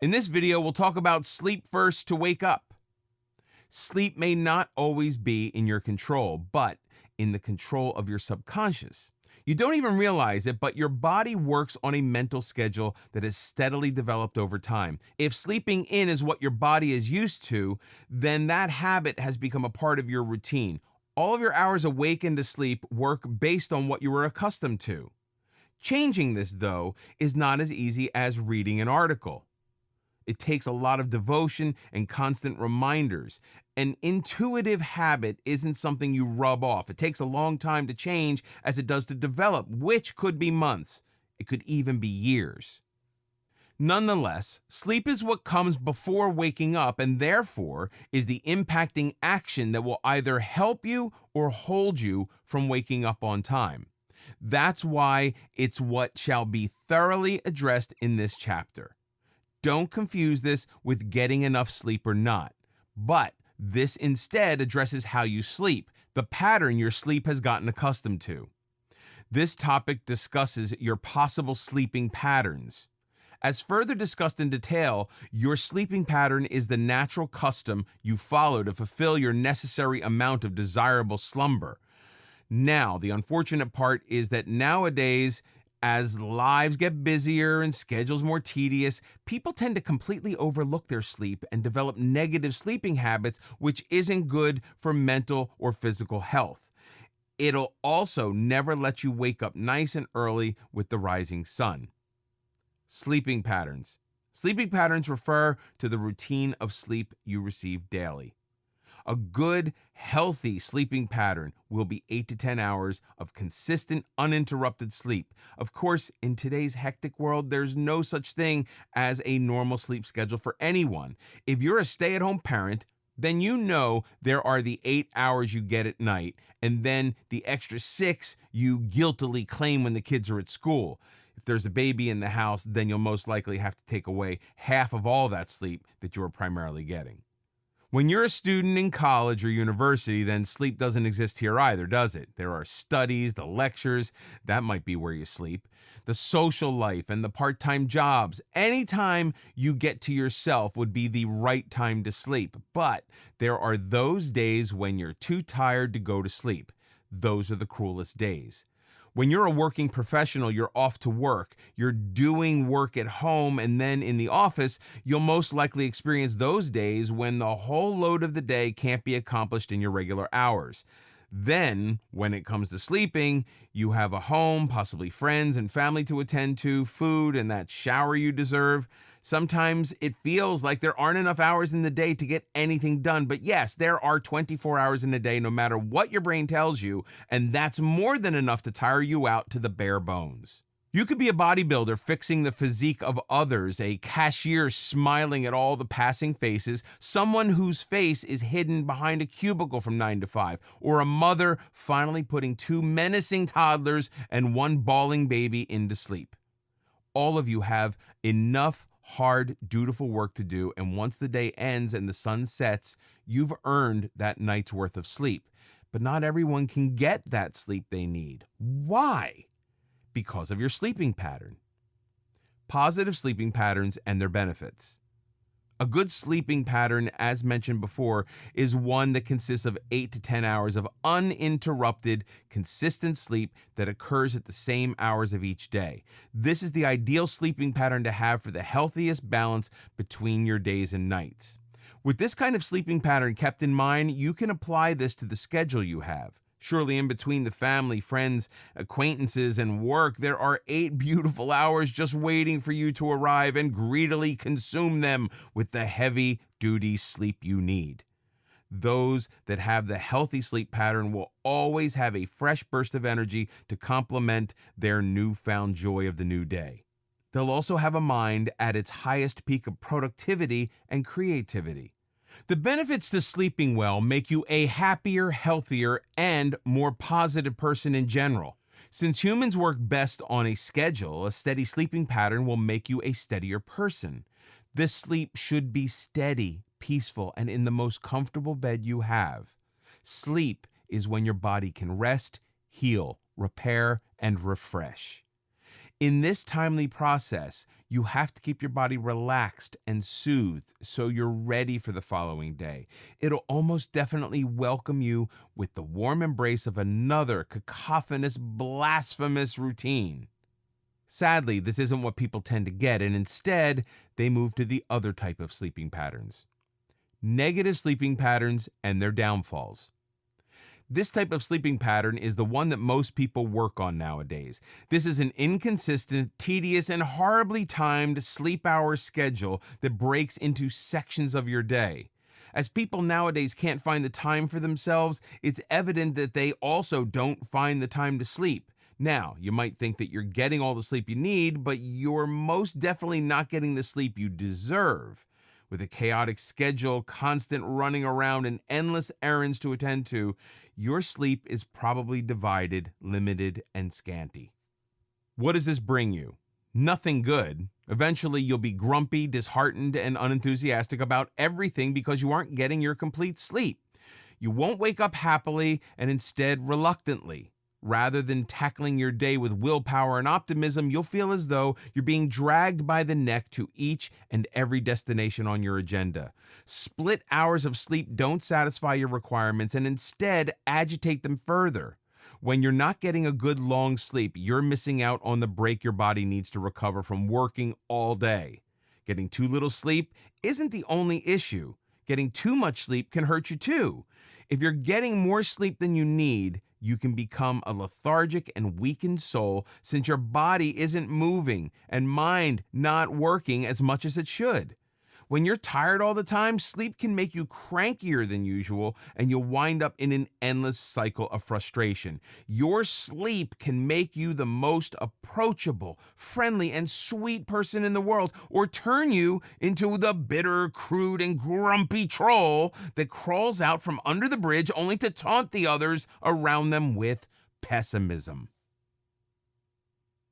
In this video, we'll talk about sleep first to wake up. Sleep may not always be in your control, but in the control of your subconscious. You don't even realize it, but your body works on a mental schedule that has steadily developed over time. If sleeping in is what your body is used to, then that habit has become a part of your routine. All of your hours awake and to sleep work based on what you were accustomed to. Changing this, though, is not as easy as reading an article. It takes a lot of devotion and constant reminders. An intuitive habit isn't something you rub off. It takes a long time to change as it does to develop, which could be months. It could even be years. Nonetheless, sleep is what comes before waking up and therefore is the impacting action that will either help you or hold you from waking up on time. That's why it's what shall be thoroughly addressed in this chapter. Don't confuse this with getting enough sleep or not, but this instead addresses how you sleep, the pattern your sleep has gotten accustomed to. This topic discusses your possible sleeping patterns. As further discussed in detail, your sleeping pattern is the natural custom you follow to fulfill your necessary amount of desirable slumber. Now, the unfortunate part is that nowadays, as lives get busier and schedules more tedious, people tend to completely overlook their sleep and develop negative sleeping habits, which isn't good for mental or physical health. It'll also never let you wake up nice and early with the rising sun. Sleeping patterns. Sleeping patterns refer to the routine of sleep you receive daily. A good, healthy sleeping pattern will be 8 to 10 hours of consistent, uninterrupted sleep. Of course, in today's hectic world, there's no such thing as a normal sleep schedule for anyone. If you're a stay-at-home parent, then you know there are the 8 hours you get at night, and then the extra 6 you guiltily claim when the kids are at school. If there's a baby in the house, then you'll most likely have to take away half of all that sleep that you are primarily getting. When you're a student in college or university, then sleep doesn't exist here either, does it? There are studies, the lectures, that might be where you sleep, the social life, and the part-time jobs. Anytime you get to yourself would be the right time to sleep. But there are those days when you're too tired to go to sleep. Those are the cruelest days. When you're a working professional, you're off to work, you're doing work at home, and then in the office, you'll most likely experience those days when the whole load of the day can't be accomplished in your regular hours. Then, when it comes to sleeping, you have a home, possibly friends and family to attend to, food, and that shower you deserve. Sometimes it feels like there aren't enough hours in the day to get anything done. But yes, there are 24 hours in a day, no matter what your brain tells you, and that's more than enough to tire you out to the bare bones. You could be a bodybuilder fixing the physique of others, a cashier smiling at all the passing faces, someone whose face is hidden behind a cubicle from 9 to 5, or a mother finally putting 2 menacing toddlers and 1 bawling baby into sleep. All of you have enough hard, dutiful work to do, and once the day ends and the sun sets, you've earned that night's worth of sleep. But not everyone can get that sleep they need. Why? Because of your sleeping pattern. Positive sleeping patterns and their benefits. A good sleeping pattern, as mentioned before, is one that consists of 8 to 10 hours of uninterrupted, consistent sleep that occurs at the same hours of each day. This is the ideal sleeping pattern to have for the healthiest balance between your days and nights. With this kind of sleeping pattern kept in mind, you can apply this to the schedule you have. Surely in between the family, friends, acquaintances, and work, there are 8 beautiful hours just waiting for you to arrive and greedily consume them with the heavy-duty sleep you need. Those that have the healthy sleep pattern will always have a fresh burst of energy to complement their newfound joy of the new day. They'll also have a mind at its highest peak of productivity and creativity. The benefits to sleeping well make you a happier, healthier, and more positive person in general. Since humans work best on a schedule, a steady sleeping pattern will make you a steadier person. This sleep should be steady, peaceful, and in the most comfortable bed you have. Sleep is when your body can rest, heal, repair, and refresh. In this timely process, you have to keep your body relaxed and soothed so you're ready for the following day. It'll almost definitely welcome you with the warm embrace of another cacophonous, blasphemous routine. Sadly, this isn't what people tend to get, and instead, they move to the other type of sleeping patterns: negative sleeping patterns and their downfalls. This type of sleeping pattern is the one that most people work on nowadays. This is an inconsistent, tedious, and horribly timed sleep hour schedule that breaks into sections of your day. As people nowadays can't find the time for themselves, it's evident that they also don't find the time to sleep. Now, you might think that you're getting all the sleep you need, but you're most definitely not getting the sleep you deserve. With a chaotic schedule, constant running around, and endless errands to attend to, your sleep is probably divided, limited, and scanty. What does this bring you? Nothing good. Eventually, you'll be grumpy, disheartened, and unenthusiastic about everything because you aren't getting your complete sleep. You won't wake up happily and instead reluctantly. Rather than tackling your day with willpower and optimism, you'll feel as though you're being dragged by the neck to each and every destination on your agenda. Split hours of sleep don't satisfy your requirements and instead agitate them further. When you're not getting a good long sleep, you're missing out on the break your body needs to recover from working all day. Getting too little sleep isn't the only issue. Getting too much sleep can hurt you too. If you're getting more sleep than you need, you can become a lethargic and weakened soul since your body isn't moving and mind not working as much as it should. When you're tired all the time, sleep can make you crankier than usual, and you'll wind up in an endless cycle of frustration. Your sleep can make you the most approachable, friendly, and sweet person in the world, or turn you into the bitter, crude, and grumpy troll that crawls out from under the bridge only to taunt the others around them with pessimism.